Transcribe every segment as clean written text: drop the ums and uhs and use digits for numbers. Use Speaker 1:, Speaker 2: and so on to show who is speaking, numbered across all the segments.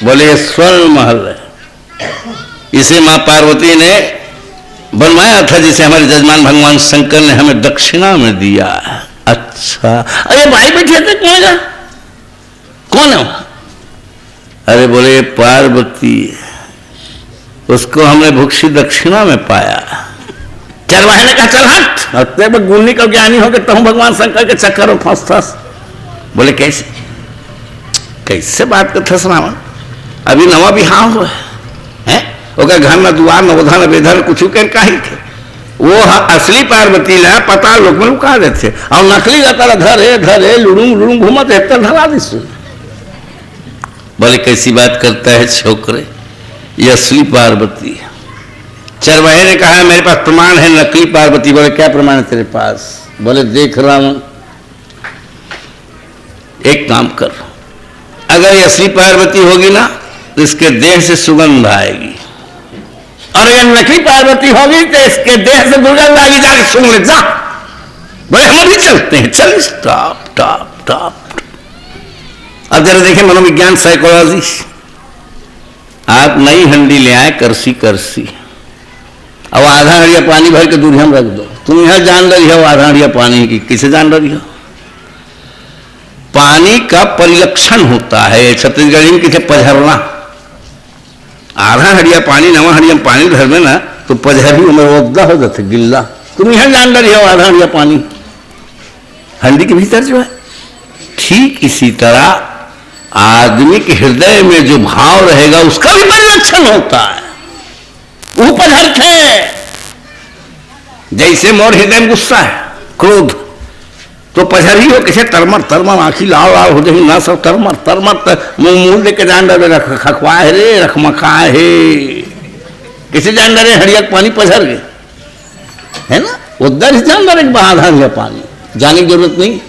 Speaker 1: बोले ये स्वर्ण महल है, इसे मां पार्वती ने बनवाया था जिसे हमारे जजमान भगवान शंकर ने हमें दक्षिणा में दिया। अच्छा, अरे भाई बैठे थे, कौन है? अरे बोले पार्वती, उसको हमने भुक्सी दक्षिणा में पाया। चरवाहे ने कहा चल हट, हटते में गुल्ली का ज्ञानी हो गए तो हूं भगवान शंकर के चक्कर में फंस। बोले कैसे कैसे बात करते रावण, अभी नवा बिहार हुआ है, ओका घर न दुआर न उधर न बेधर कुछ का ही थे। वो असली पार्वती ला पता लोग में लुका देते और नकली जाता धरे लुड़ूंग लुड़ूंग घूमत एक धरा दिस। बोले कैसी बात करता है छोकरे, ये असली पार्वती है। चरवाहे ने कहा मेरे पास प्रमाण है नकली पार्वती। बोले क्या प्रमाण है तेरे पास? बोले देख रहा हूं, एक काम कर, अगर ये असली पार्वती होगी ना तो इसके देह से सुगंध आएगी, और अगर नकली पार्वती होगी तो इसके देह से दुर्गंध आएगी, जाके सुन ले जा। बोले हम भी चलते हैं, चल स्टॉप टॉप टॉप। अब जरा देखें मनोविज्ञान साइकोलॉजी, आप नई हंडी ले आए करसी करसी, अब आधा हड़िया पानी भर के दूर हम रख दो। तुम यहां जान रही हो आधा हड़िया पानी की, किसे जान रही हो? पानी का परिलक्षण होता है छत्तीसगढ़ी में किसे पझरना। आधा हड़िया पानी नवा हड़िया पानी धर में ना तो पझरी उम्र ओदा हो जाते गिल्ला। तुम यहां जान रही हो आधा हड़िया पानी हंडी के भीतर जो है। ठीक इसी तरह आदमी के हृदय में जो भाव रहेगा उसका भी परिलक्षण होता है, ऊपर हट है। जैसे मोर हृदय में गुस्सा है, क्रोध, तो पछरी हो किसे तरमर तरमर आंखी लाल लाल हो जाएगी ना, सब तरमर तरमर मुंह देके जान डरे खखवा है रे रखमखा है, किसी जान डरे हड़िया पानी पछर गए है ना, उधर ही जान डरे आधा पानी जाने की जरूरत नहीं।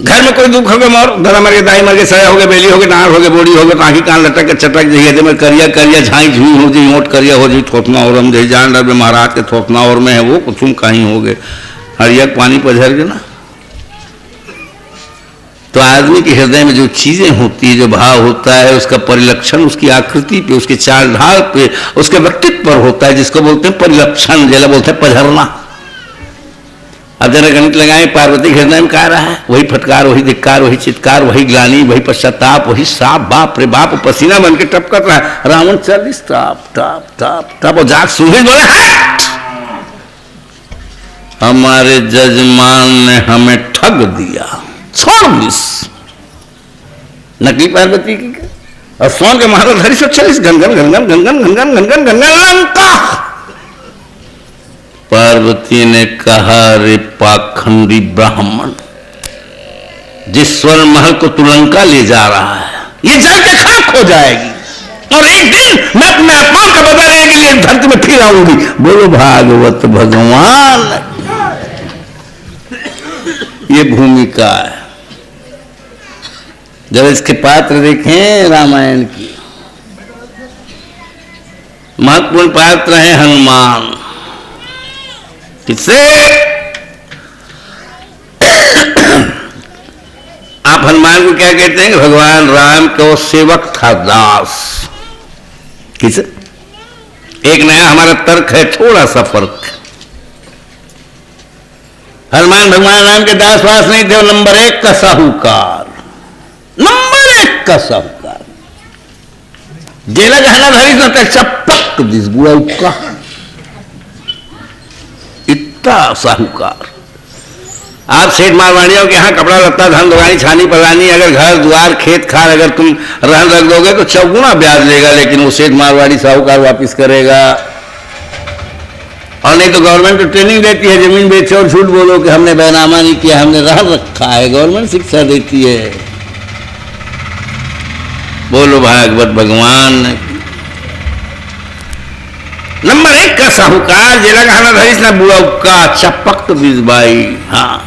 Speaker 1: घर में कोई दुख हो गया, मोर दादा मर गए, दाई मर गए, सया हो गए, बेली हो गए, नार हो गए, बोड़ी हो गए, आंखी कान लटक के चटक जाइए में करिया करिया झाई झुई हो जाए, ओट करिया हो जाए, थोतना और हम जान डर में महाराज के थोतना और में है वो कुछ कहीं हो गए, हड़िया पानी पझर गए ना। तो आदमी के हृदय में जो चीजें होती है, जो भाव होता है, उसका परिलक्षण उसकी आकृति पे, उसके चाल ढाल पे, उसके व्यक्तित्व पर होता है, जिसको बोलते हैं परिलक्षण, जैसा बोलते हैं पझरना। अब जरा गणित लगाए, पार्वती के हृदय में क्या रहा है? वही फटकार, वही धिक्कार, वही चित्कार, वही ग्लानी, वही पश्चाताप, वही साप, बाप रे बाप, पसीना बन के टपकत रहा है। रावण चल टाप टाप टाप टाप और जाग सुहे बोले हमारे जजमान ने हमें ठग दिया, छोड़ दिस नकली पार्वती की और सोन के महाराज हरी 140 घनघन घनघन घनघन घनघन घनघन घनघन लंका। पार्वती ने कहा रे पाखंडी ब्राह्मण, जिस स्वर्ण महल को तू लंका ले जा रहा है ये जल के खाक हो जाएगी, और एक दिन मैं अपने अपमान का बदला लेने के लिए धरती में फिर आऊंगी। बोलो भागवत भगवान, ये भूमिका है। जब इसके पात्र देखें रामायण की, महत्वपूर्ण पात्र है हनुमान। किससे? आप हनुमान को क्या कहते हैं? भगवान राम का सेवक था, दास। किसे? एक नया हमारा तर्क है, थोड़ा सा फर्क। हनुमान भगवान राम के दास वास नहीं थे, वो नंबर 1 का साहूकार, नंबर 1 का साहूकार। जेला गहना धरी न चपक दिस बुआ का साहूकार। आप सेठ मारवाड़ियों के यहाँ कपड़ा लत्ता धन दुकानी छानी पलानी, अगर घर द्वार खेत खार अगर तुम रहन रख दोगे तो चौगुना ब्याज लेगा, लेकिन वो सेठ मारवाड़ी साहूकार वापिस करेगा। और नहीं तो गवर्नमेंट तो ट्रेनिंग देती है, जमीन बेचो और झूठ बोलो कि हमने बैनामा नहीं किया, हमने रहन रखा है, गवर्नमेंट शिक्षा देती है। बोलो भागवत भगवान। नंबर 1 का साहूकार, जेला गहना धरी ना बुआ का चपक बिजबाई। हाँ,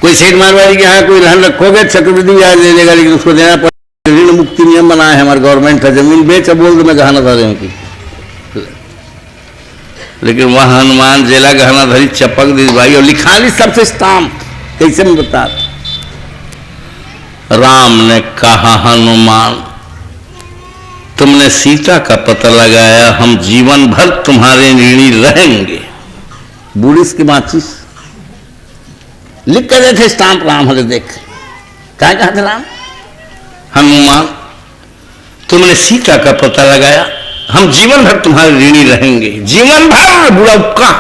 Speaker 1: कोई सेठ मारवाड़ी के यहाँ कोई रहन रखोगे चक्रवृद्धि ब्याज दे देगा, लेकिन उसको देना पड़ेगा। ऋण मुक्ति नियम बना है हमारे गवर्नमेंट का, जमीन बेच बोल दो मैं गहना धरे की। लेकिन वह हनुमान जेला गहना धरी चपक बिजबाई और लिखानी सबसे स्टाम्प। कैसे मैं बता, राम ने कहा, हनुमान तुमने सीता का पता लगाया, हम जीवन भर तुम्हारे ऋणी रहेंगे। बूढ़ी की माचिस लिख कर देते स्टाम्प राम हरे देख। क्या कहा था राम? हनुमान तुमने सीता का पता लगाया, हम जीवन भर तुम्हारे ऋणी रहेंगे। जीवन भर बुरा उपका।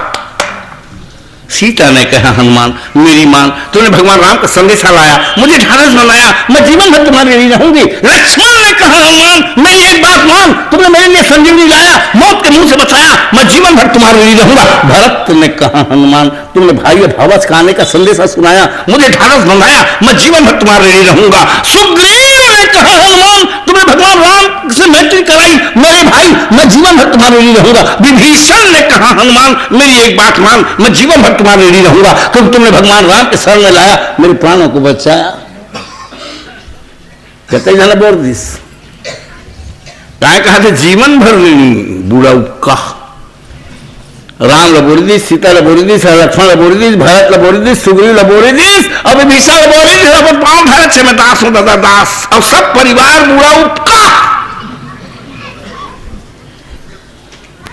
Speaker 1: सीता ने कहा, हनुमान मेरी मान, तुमने भगवान राम का संदेशा लाया, मुझे ढांढस बनाया, मैं जीवन भर तुम्हारे ऋणी रहूंगी। लक्ष्मण ने कहा, हनुमान मेरी एक बात मान, तुमने मेरे लिए संजीवनी लाया, मौत के मुंह से बचाया, मैं जीवन भर तुम्हारे ऋणी रहूंगा। भरत ने कहा, हनुमान तुमने भाई भावच का आने का संदेशा सुनाया, मुझे ढांढस बनाया, मैं जीवन भर तुम्हारे ऋणी रहूंगा। सुग्रीव ने कहा, हनुमान तुमने भगवान राम से मैत्री कराई, मेरे भाई मैं जीवन भर तुम्हारे ऋणी रहूंगा। विभीषण ने कहा, हनुमान मेरी एक बात मान, मैं जीवन भर तुम्हारे ऋणी रहूंगा, क्योंकि तुमने भगवान राम के शरण में लाया, मेरे प्राणों को बचाया। कहते जाना बोल दिस कहा थे जीवन भर ऋणी। बूढ़ा उपका। राम लबोरी दी, सीता लबोरी दी, लक्ष्मण लबोरी दी, भरत लबोरी दी, सुग्रीव लबोरी दी, और विभीषण लबोरी दी। अब पांव भरत से मैं दास हूं, दादा दास, और सब परिवार बूढ़ा उपका।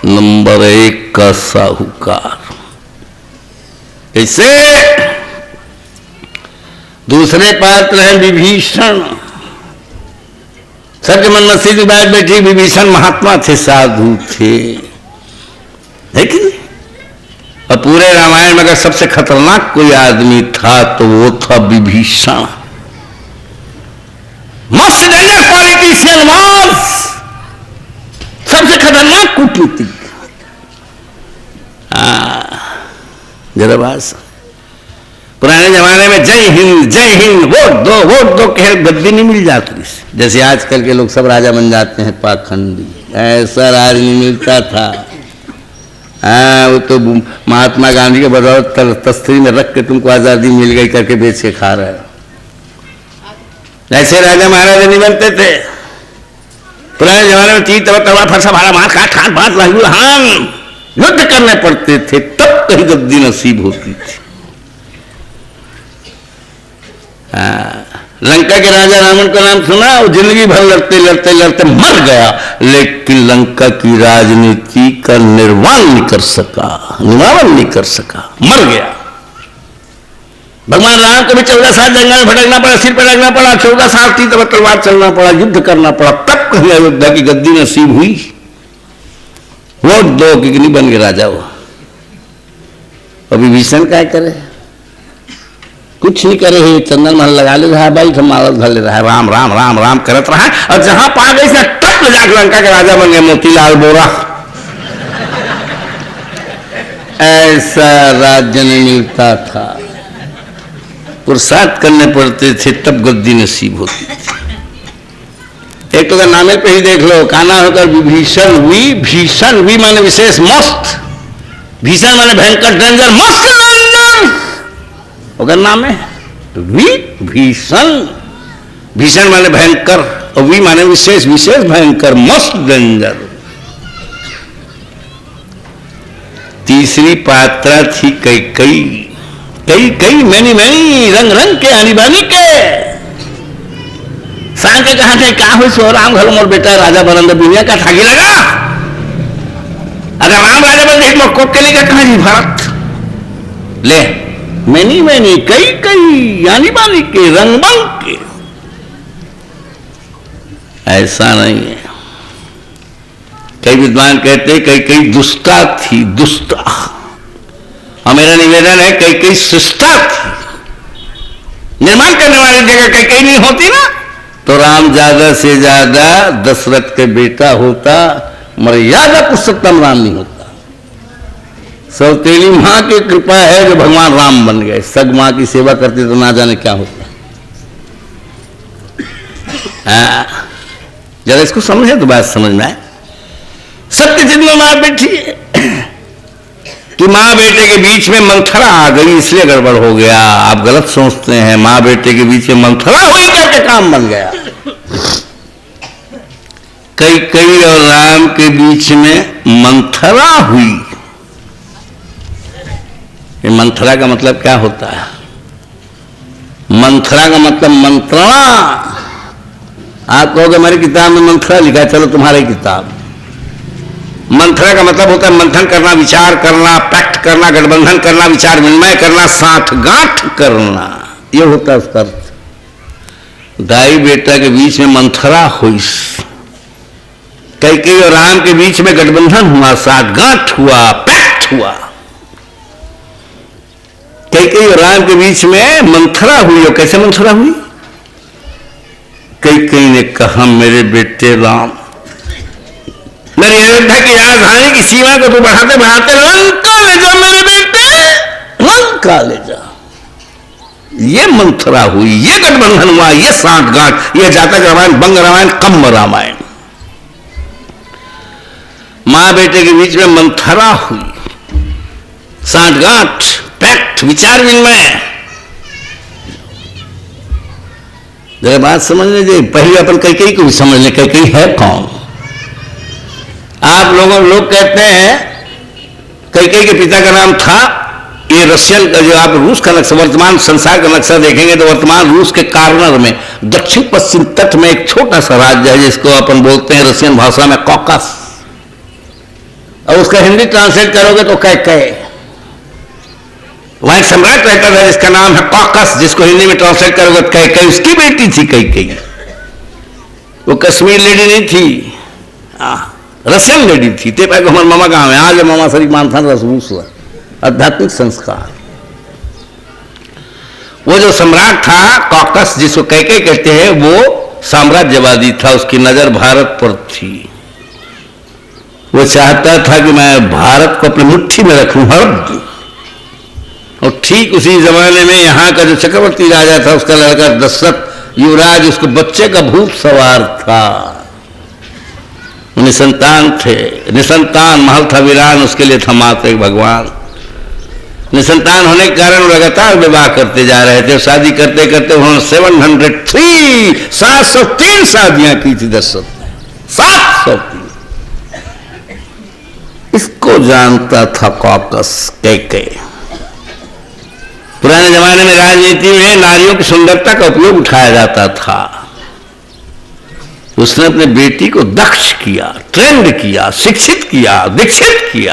Speaker 1: नंबर 1 का साहूकार। कैसे? दूसरे पात्र हैं विभीषण। सबके मन में सीधी बात बैठी, विभीषण महात्मा थे, साधु थे, लेकिन और पूरे रामायण में अगर सबसे खतरनाक कोई आदमी था तो वो था Vibhishan. Most danger politician was, सबसे खतरनाक कूटनीतिक। जरा बात, पुराने जमाने में जय हिंद वोट दो कह गद्दी नहीं मिल जाती, जैसे आजकल के लोग सब राजा बन जाते हैं पाखंडी। ऐसा राज नहीं मिलता था। वो तो महात्मा गांधी के बदौलत तस्वीर में रख के तुमको आजादी मिल गई करके बेच के खा रहे हो। ऐसे राजा महाराजा नहीं बनते थे पुराने जमाने में। तीर तलवार फरसा भाला मार काट खान बात लहूलहान युद्ध करने पड़ते थे, तब कहीं गद्दी नसीब होती थी। लंका के राजा रावण का नाम सुना? वो जिंदगी भर लड़ते लड़ते लड़ते मर गया, लेकिन लंका की राजनीति का निर्माण नहीं कर सका, निवारण नहीं कर सका, मर गया। भगवान राम को भी 14 साल जंगल में भटकना पड़ा, सिर पर लगना पड़ा, 14 साल तीर तलवार चलना पड़ा, युद्ध करना पड़ा, तब कहीं अयोध्या की गद्दी नसीब हुई। वोट दो कि नहीं बन गए राजा वो। अभी विभीषण क्या करे? कुछ नहीं करे, चंदन महल लगा ले रहा है, भाई माला धर ले रहा है, राम राम राम राम करत रहा है, और जहां पा गई से टप ले जाकर लंका के राजा बन गए मोतीलाल बोरा। ऐसा राज्य नहीं मिलता था, पुरुषार्थ करने पड़ते थे, तब गद्दी नसीब होती थी। एक तो अगर नामे पे ही देख लो, काना होकर विभीषण वी, भीषण वी माने विशेष, मस्त, भीषण माने भयंकर, डेंजर, मस्त डेंजर। अगर नाम है भीषण, भीषण माने भयंकर, और वी माने विशेष, विशेष भयंकर, मस्त डेंजर। तीसरी पात्रा थी कैकेयी। कई मैनी रंग रंग के आनी बानी के। सांग के कहा थे क्या हुई सो राम घर मोर बेटा राजा बनंद दुनिया का ठागी लगा। अगर राम राजा बन देख लो कोक के लिए कहा जी भारत ले मैनी कई यानी बानी के रंग बन के। ऐसा नहीं है। कई विद्वान कहते कई दुष्टा थी, दुष्टा। और मेरा निवेदन है कई शिष्टा थी। निर्माण करने वाली जगह कई नहीं होती ना, तो राम ज्यादा से ज्यादा दशरथ के बेटा होता, मर्यादा पुरुषोत्तम राम नहीं होता। सौतेली मां की कृपा है जो भगवान राम बन गए। सग मां की सेवा करते तो ना जाने क्या होता। जरा इसको समझे तो बात समझ में आए। सत्य जितनी मां बैठी है कि माँ बेटे के बीच में मंथरा आ गई इसलिए गड़बड़ हो गया। आप गलत सोचते हैं, माँ बेटे के बीच में मंथरा हुई करके काम बन गया। कई और राम के बीच में मंथरा हुई। ये मंथरा का मतलब क्या होता है? मंथरा का मतलब मंत्रणा। आप कहोगे हमारी किताब में मंथरा लिखा है, चलो तुम्हारी किताब। मंथरा का मतलब होता है मंथन करना, विचार करना, पैक्ट करना, गठबंधन करना, विचार विनिमय करना, साठगांठ करना, ये होता है उसका अर्थ। दाई बेटा के बीच में मंथरा हुई, कैकेयी और राम के बीच में गठबंधन हुआ, साठगांठ हुआ, पैक्ट हुआ। कैकेयी और राम के बीच में मंथरा हुई। और कैसे मंथरा हुई? कैकेयी ने कहा, मेरे बेटे राम, मेरी अयोध्या की राजधानी की सीमा को तू बढ़ाते बढ़ाते लंका ले जा मेरे बेटे, लंका ले जा। ये मंथरा हुई, ये गठबंधन हुआ, ये साठगांठ, ये जातक रामायण, बंग रामायण, कम्ब रामायण। मां बेटे के बीच में मंथरा हुई, साठगांठ, पैक्ट, विचार विनिमय। जरा बात समझ लीजिए, पहले अपन कैकेयी को भी समझ ले, कैकेयी है कौन? आप लोग कहते हैं कैकेयी के पिता का नाम था, ये रशियन का, जो आप रूस का नक्शा, वर्तमान संसार का नक्शा देखेंगे तो वर्तमान रूस के कार्नर में दक्षिण पश्चिम तट में एक छोटा सा राज्य है जिसको अपन बोलते हैं रशियन भाषा में कॉकस, और उसका हिंदी ट्रांसलेट करोगे तो कैकेयी। वहां एक सम्राट रहता था जिसका नाम है कॉकस, जिसको हिंदी में ट्रांसलेट करोगे कैकेयी। उसकी बेटी थी कैकेयी। वो कश्मीर लेडी नहीं थी, रशियन लेडी थी। ते पाए हमारे मामा कहाँ है? आज मामा शरीफ मानथान रसूस आध्यात्मिक संस्कार। वो जो सम्राट था कॉकस, जिसको कैकेयी कहते हैं, वो साम्राज्यवादी था। उसकी नजर भारत पर थी। वो चाहता था कि मैं भारत को अपनी मुट्ठी में रखूं, हर। और ठीक उसी जमाने में यहाँ का जो चक्रवर्ती राजा था, उसका लड़का दशरथ युवराज, उसको बच्चे का भूत सवार था। निसंतान थे, निसंतान, महल था वीरान, उसके लिए था मात्र एक भगवान। निसंतान होने के कारण वो लगातार विवाह करते जा रहे थे। शादी करते करते उन्होंने 703 शादियां की थी दशरथ ने, 703। इसको जानता था कॉकस कैकेयी। पुराने जमाने में राजनीति में नारियों की सुंदरता का उपयोग उठाया जाता था। उसने अपने बेटी को दक्ष किया, ट्रेंड किया, शिक्षित किया, दीक्षित किया।